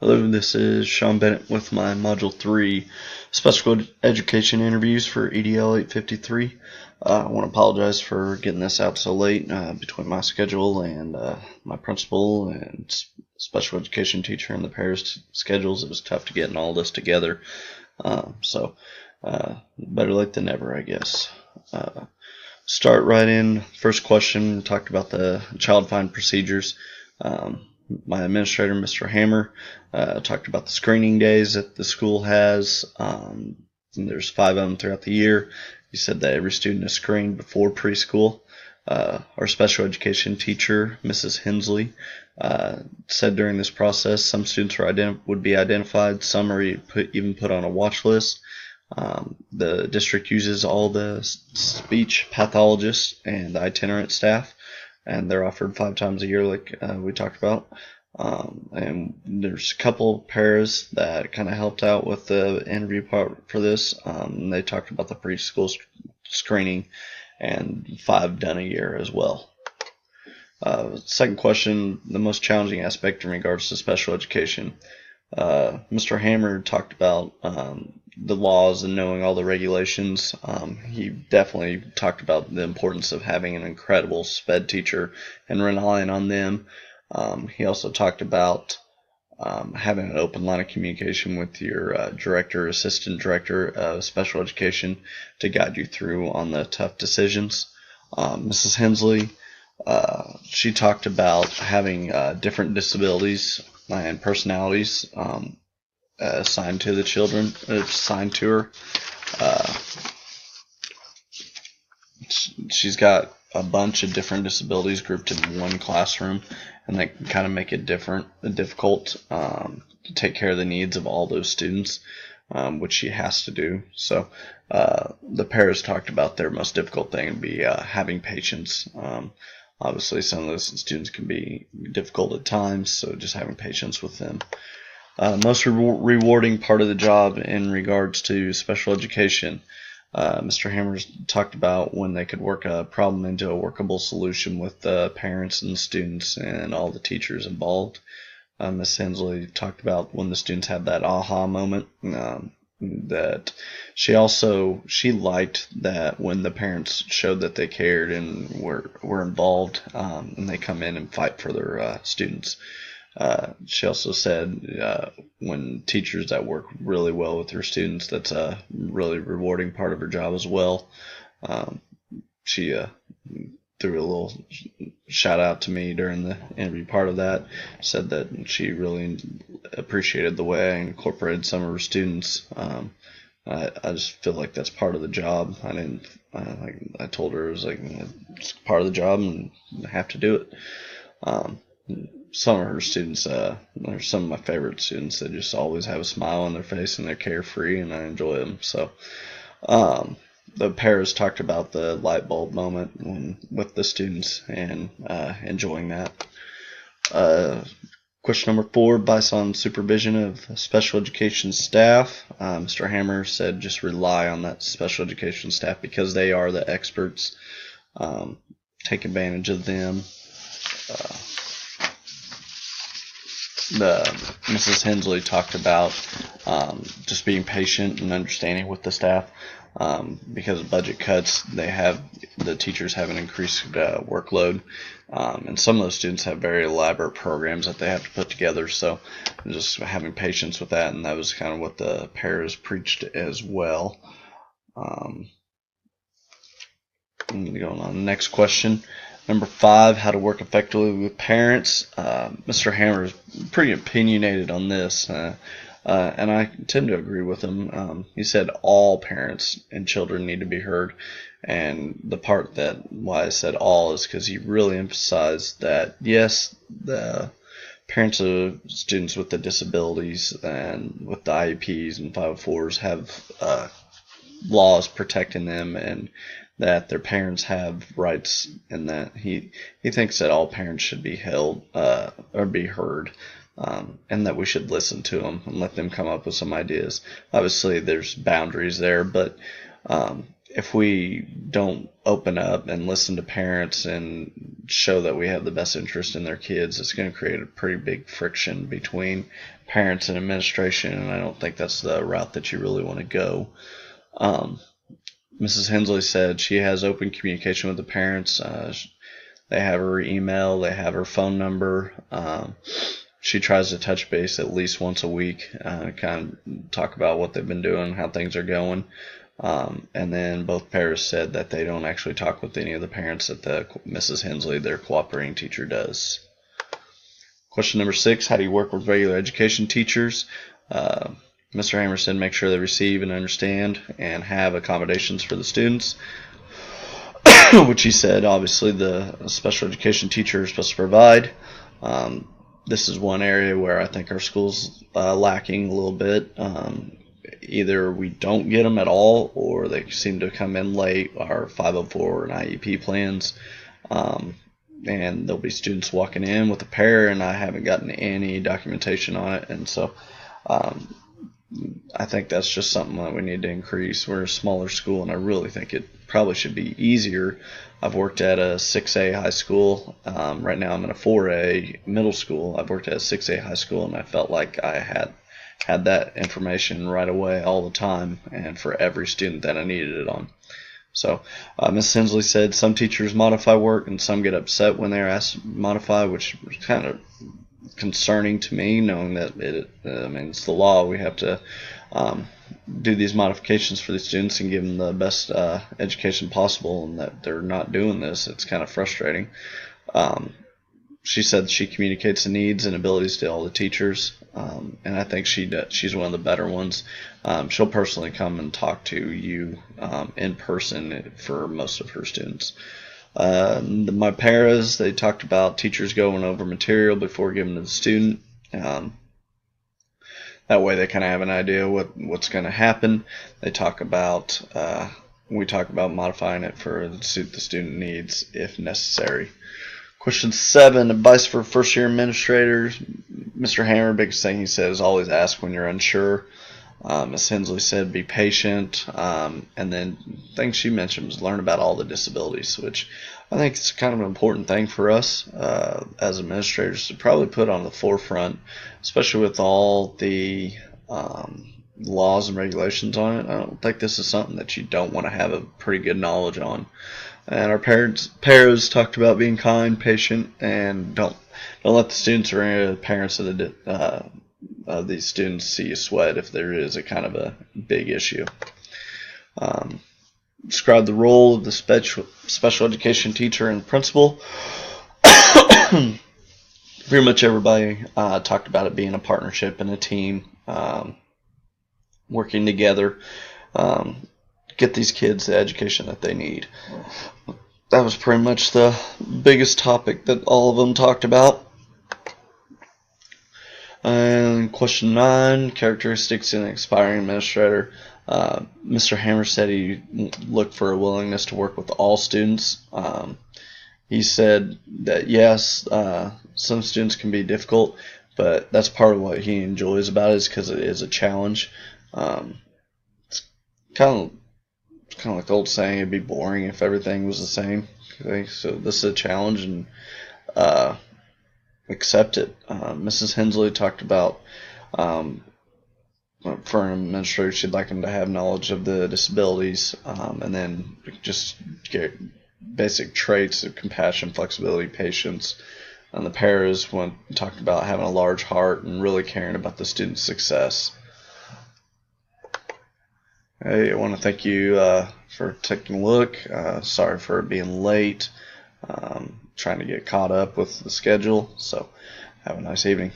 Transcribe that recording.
Hello, this is Sean Bennett with my Module 3 Special Education interviews for EDL 853. I want to apologize for getting this out so late between my schedule and my principal and special education teacher and the parents' schedules. It was tough to get all this together. So better late than never, I guess. Start right in. First question, talked about the child find procedures. My administrator, Mr. Hammer, talked about the screening days that the school has. And there's 5 of them throughout the year. He said that every student is screened before preschool. Our special education teacher, Mrs. Hensley, said during this process some students would be identified, some are even put on a watch list. The district uses all the speech pathologists and the itinerant staff, and they're offered 5 times a year like we talked about. And there's a couple paras that kind of helped out with the interview part for this. They talked about the preschool screening and 5 done a year as well. Second question, the most challenging aspect in regards to special education. Mr. Hammer talked about the laws and knowing all the regulations. He definitely talked about the importance of having an incredible SPED teacher and relying on them. He also talked about having an open line of communication with your director, assistant director of special education to guide you through on the tough decisions. Mrs. Hensley, she talked about having different disabilities and personalities assigned to the children, assigned to her. She's got a bunch of different disabilities grouped in one classroom, and that can kind of make it difficult to take care of the needs of all those students, which she has to do. So the paras talked about their most difficult thing would be having patience. Obviously, some of those students can be difficult at times, so just having patience with them. Most rewarding part of the job in regards to special education. Mr. Hammers talked about when they could work a problem into a workable solution with the parents and the students and all the teachers involved. Ms. Hensley talked about when the students had that aha moment. That she liked that when the parents showed that they cared and were involved, and they come in and fight for their students. She also said when teachers that work really well with their students, that's a really rewarding part of her job as well. She threw a little shout out to me during the interview part of that, said that she really appreciated the way I incorporated some of her students. I just feel like that's part of the job. I told her it was like it's part of the job and I have to do it. Some of her students are some of my favorite students. They just always have a smile on their face and they're carefree, and I enjoy them. So the paras talked about the light bulb moment with the students and enjoying that. Question number 4, based on supervision of special education staff. Mr. Hammer said just rely on that special education staff because they are the experts. Take advantage of them. Mrs. Hensley talked about just being patient and understanding with the staff. Because of budget cuts, the teachers have an increased workload, and some of those students have very elaborate programs that they have to put together. So just having patience with that, and that was kind of what the paras preached as well. Going on to the next question. Number 5, how to work effectively with parents. Mr. Hammer is pretty opinionated on this, and I tend to agree with him. He said all parents and children need to be heard, and the part that why I said all is because he really emphasized that, yes, the parents of students with the disabilities and with the IEPs and 504s have laws protecting them, and that their parents have rights, and that he thinks that all parents should be held or be heard, and that we should listen to them and let them come up with some ideas. Obviously, there's boundaries there, but if we don't open up and listen to parents and show that we have the best interest in their kids, it's going to create a pretty big friction between parents and administration, and I don't think that's the route that you really want to go. Mrs. Hensley said she has open communication with the parents. They have her email, they have her phone number. She tries to touch base at least once a week, kind of talk about what they've been doing, how things are going. And then both pairs said that they don't actually talk with any of the parents that Mrs. Hensley, their cooperating teacher, does. Question number 6, how do you work with regular education teachers? Mr. Hammer said make sure they receive and understand and have accommodations for the students, which he said obviously the special education teacher is supposed to provide. This is one area where I think our school's lacking a little bit. Either we don't get them at all, or they seem to come in late, our 504 and IEP plans. And there'll be students walking in with a pair, and I haven't gotten any documentation on it. And so I think that's just something that we need to increase. We're a smaller school, and I really think it probably should be easier. I've worked at a 6A high school. Right now I'm in a 4A middle school. I've worked at a 6A high school, and I felt like I had that information right away all the time and for every student that I needed it on. So Ms. Hensley said some teachers modify work and some get upset when they're asked to modify, which is kind of concerning to me, knowing that it's the law. We have to do these modifications for the students and give them the best education possible, and that they're not doing this. It's kind of frustrating. She said she communicates the needs and abilities to all the teachers, and I think she's one of the better ones. She'll personally come and talk to you in person for most of her students. My paras, they talked about teachers going over material before giving to the student. That way they kind of have an idea what's going to happen. We talk about modifying it for suit the student needs if necessary. Question 7, advice for first-year administrators. Mr. Hammer, biggest thing he said is always ask when you're unsure. Ms. Hensley said be patient. And then things she mentioned was learn about all the disabilities, which I think is kind of an important thing for us as administrators to probably put on the forefront, especially with all the laws and regulations on it. I don't think this is something that you don't want to have a pretty good knowledge on. And our paras talked about being kind, patient, and don't let the students or any of the parents of these students see you sweat if there is a kind of a big issue. Describe the role of the special education teacher and principal. Pretty much everybody talked about it being a partnership and a team, working together. Get these kids the education that they need. That was pretty much the biggest topic that all of them talked about. And question 9, characteristics in an aspiring administrator. Mr. Hammer said he looked for a willingness to work with all students. He said that yes, some students can be difficult, but that's part of what he enjoys about it, is because it is a challenge. It's kind of like the old saying, it'd be boring if everything was the same. Okay? So this is a challenge, and accept it. Mrs. Hensley talked about for an administrator, she'd like them to have knowledge of the disabilities, and then just get basic traits of compassion, flexibility, patience. And the paras talked about having a large heart and really caring about the student's success. Hey, I want to thank you for taking a look. Sorry for being late. Trying to get caught up with the schedule. So have a nice evening.